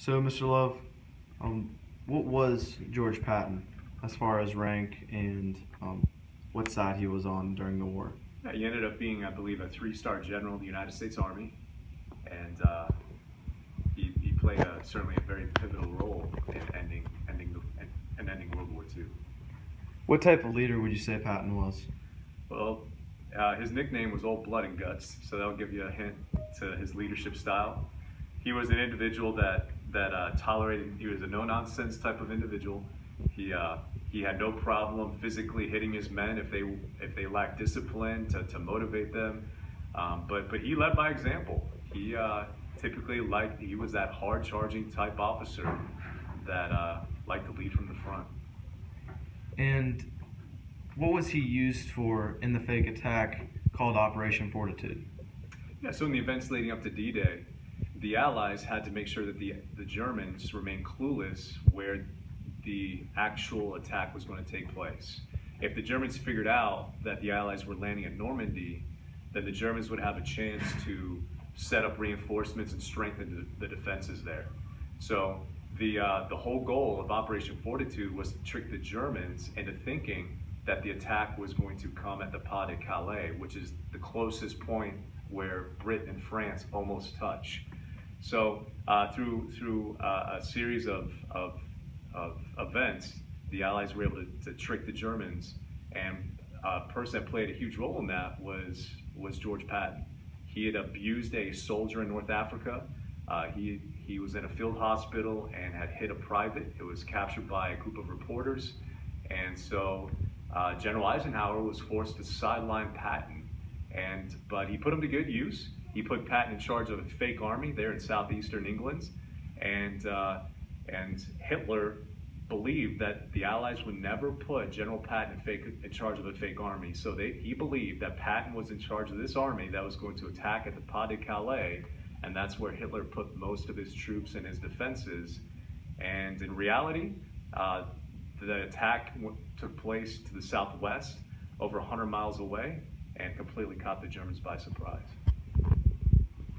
So, Mr. Love, what was George Patton as far as rank and what side he was on during the war? He ended up being, I believe, a three-star general of the United States Army, and he played certainly a very pivotal role in ending World War II. What type of leader would you say Patton was? Well, his nickname was Old Blood and Guts, so that'll give you a hint to his leadership style. He was an individual that tolerated. He was a no-nonsense type of individual. He had no problem physically hitting his men if they lacked discipline to motivate them. But he led by example. He typically he was that hard-charging type officer that liked to lead from the front. And what was he used for in the fake attack called Operation Fortitude? Yeah, so in the events leading up to D-Day, the Allies had to make sure that the Germans remained clueless where the actual attack was going to take place. If the Germans figured out that the Allies were landing at Normandy, then the Germans would have a chance to set up reinforcements and strengthen the defenses there. So the whole goal of Operation Fortitude was to trick the Germans into thinking that the attack was going to come at the Pas de Calais, which is the closest point where Britain and France almost touch. So through a series of events, the Allies were able to trick the Germans, and a person that played a huge role in that was George Patton. He had abused a soldier in North Africa. He was in a field hospital and had hit a private. It was captured by a group of reporters, and so General Eisenhower was forced to sideline Patton, but he put him to good use. He put Patton in charge of a fake army there in southeastern England, and Hitler believed that the Allies would never put General Patton in charge of a fake army. So he believed that Patton was in charge of this army that was going to attack at the Pas de Calais, and that's where Hitler put most of his troops and his defenses. And in reality, the attack took place to the southwest, over 100 miles away, and completely caught the Germans by surprise.